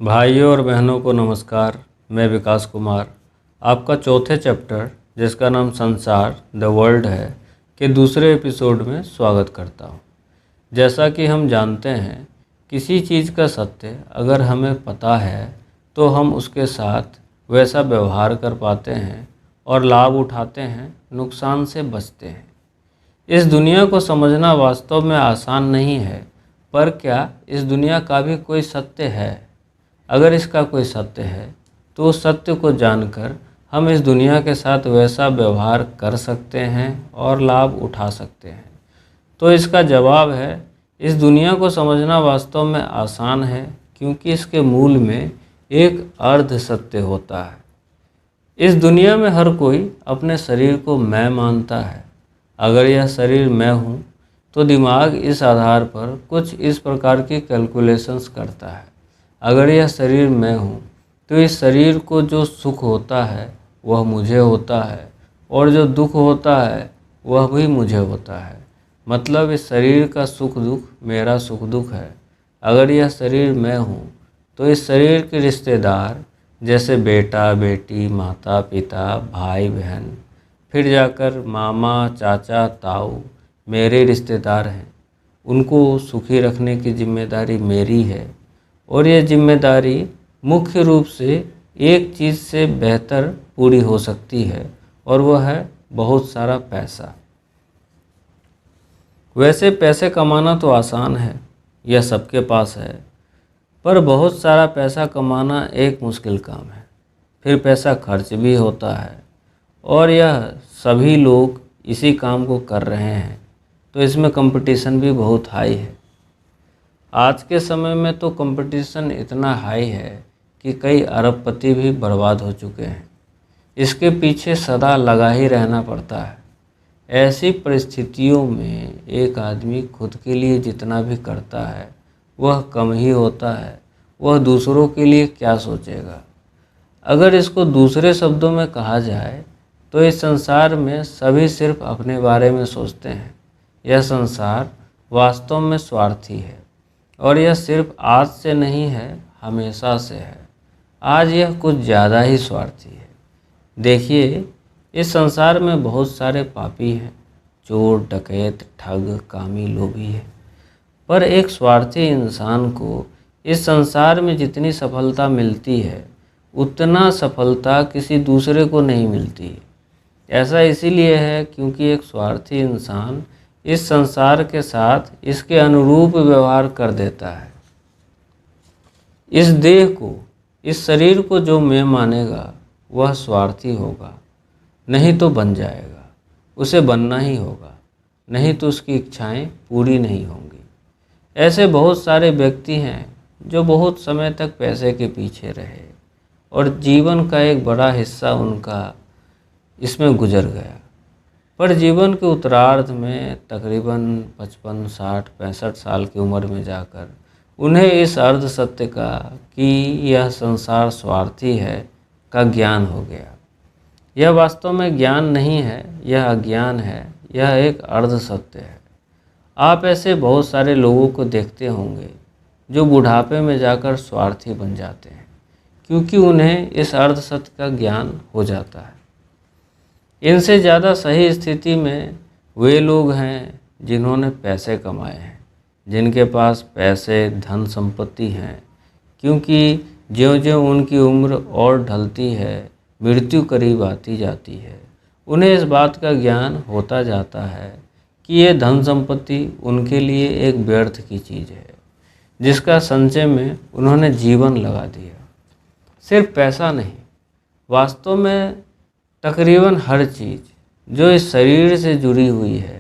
भाइयों और बहनों को नमस्कार। मैं विकास कुमार आपका चौथे चैप्टर जिसका नाम संसार द वर्ल्ड है के दूसरे एपिसोड में स्वागत करता हूँ। जैसा कि हम जानते हैं, किसी चीज़ का सत्य अगर हमें पता है तो हम उसके साथ वैसा व्यवहार कर पाते हैं और लाभ उठाते हैं, नुकसान से बचते हैं। इस दुनिया को समझना वास्तव में आसान नहीं है, पर क्या इस दुनिया का भी कोई सत्य है? अगर इसका कोई सत्य है तो उस सत्य को जानकर हम इस दुनिया के साथ वैसा व्यवहार कर सकते हैं और लाभ उठा सकते हैं। तो इसका जवाब है, इस दुनिया को समझना वास्तव में आसान है, क्योंकि इसके मूल में एक अर्ध सत्य होता है। इस दुनिया में हर कोई अपने शरीर को मैं मानता है। अगर यह शरीर मैं हूँ तो दिमाग इस आधार पर कुछ इस प्रकार की कैलकुलेशंस करता है। अगर यह शरीर मैं हूँ तो इस शरीर को जो सुख होता है वह मुझे होता है, और जो दुख होता है वह भी मुझे होता है। मतलब इस शरीर का सुख दुख मेरा सुख दुख है। अगर यह शरीर मैं हूँ तो इस शरीर के रिश्तेदार जैसे बेटा बेटी, माता पिता, भाई बहन, फिर जाकर मामा चाचा ताऊ मेरे रिश्तेदार हैं। उनको सुखी रखने की जिम्मेदारी मेरी है, और यह जिम्मेदारी मुख्य रूप से एक चीज़ से बेहतर पूरी हो सकती है, और वह है बहुत सारा पैसा। वैसे पैसे कमाना तो आसान है, यह सबके पास है, पर बहुत सारा पैसा कमाना एक मुश्किल काम है। फिर पैसा खर्च भी होता है, और यह सभी लोग इसी काम को कर रहे हैं, तो इसमें कंपटीशन भी बहुत हाई है। आज के समय में तो कंपटीशन इतना हाई है कि कई अरबपति भी बर्बाद हो चुके हैं। इसके पीछे सदा लगा ही रहना पड़ता है। ऐसी परिस्थितियों में एक आदमी खुद के लिए जितना भी करता है वह कम ही होता है। वह दूसरों के लिए क्या सोचेगा? अगर इसको दूसरे शब्दों में कहा जाए तो इस संसार में सभी सिर्फ अपने बारे में सोचते हैं। यह संसार वास्तव में स्वार्थी है, और यह सिर्फ आज से नहीं है, हमेशा से है। आज यह कुछ ज़्यादा ही स्वार्थी है। देखिए, इस संसार में बहुत सारे पापी हैं, चोर डकैत ठग कामी लोभी है, पर एक स्वार्थी इंसान को इस संसार में जितनी सफलता मिलती है उतना सफलता किसी दूसरे को नहीं मिलती। ऐसा इसीलिए है क्योंकि एक स्वार्थी इंसान इस संसार के साथ इसके अनुरूप व्यवहार कर देता है। इस देह को, इस शरीर को जो मैं मानेगा वह स्वार्थी होगा, नहीं तो बन जाएगा। उसे बनना ही होगा, नहीं तो उसकी इच्छाएं पूरी नहीं होंगी। ऐसे बहुत सारे व्यक्ति हैं जो बहुत समय तक पैसे के पीछे रहे, और जीवन का एक बड़ा हिस्सा उनका इसमें गुजर गया। पर जीवन के उत्तरार्ध में तकरीबन 55, 60, 65 साल की उम्र में जाकर उन्हें इस अर्ध सत्य का कि यह संसार स्वार्थी है का ज्ञान हो गया। यह वास्तव में ज्ञान नहीं है, यह अज्ञान है, यह एक अर्ध सत्य है। आप ऐसे बहुत सारे लोगों को देखते होंगे जो बुढ़ापे में जाकर स्वार्थी बन जाते हैं, क्योंकि उन्हें इस अर्ध सत्य का ज्ञान हो जाता है। इनसे ज़्यादा सही स्थिति में वे लोग हैं जिन्होंने पैसे कमाए हैं, जिनके पास पैसे धन संपत्ति हैं, क्योंकि ज्यों-ज्यों उनकी उम्र और ढलती है, मृत्यु करीब आती जाती है, उन्हें इस बात का ज्ञान होता जाता है कि ये धन संपत्ति उनके लिए एक व्यर्थ की चीज़ है, जिसका संचय में उन्होंने जीवन लगा दिया। सिर्फ पैसा नहीं, वास्तव में तकरीबन हर चीज़ जो इस शरीर से जुड़ी हुई है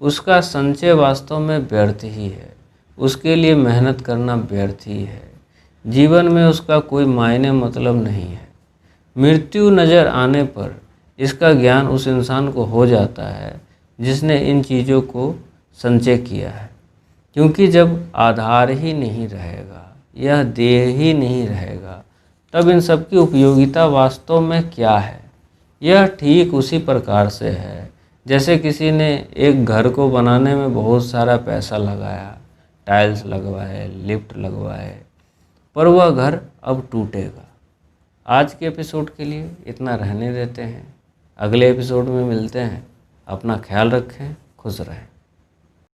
उसका संचय वास्तव में व्यर्थ ही है। उसके लिए मेहनत करना व्यर्थ ही है। जीवन में उसका कोई मायने मतलब नहीं है। मृत्यु नज़र आने पर इसका ज्ञान उस इंसान को हो जाता है जिसने इन चीज़ों को संचय किया है, क्योंकि जब आधार ही नहीं रहेगा, यह देह ही नहीं रहेगा, तब इन सब की उपयोगिता वास्तव में क्या है? यह ठीक उसी प्रकार से है जैसे किसी ने एक घर को बनाने में बहुत सारा पैसा लगाया, टाइल्स लगवाए, लिफ्ट लगवाए, पर वह घर अब टूटेगा। आज के एपिसोड के लिए इतना रहने देते हैं, अगले एपिसोड में मिलते हैं। अपना ख्याल रखें, खुश रहें।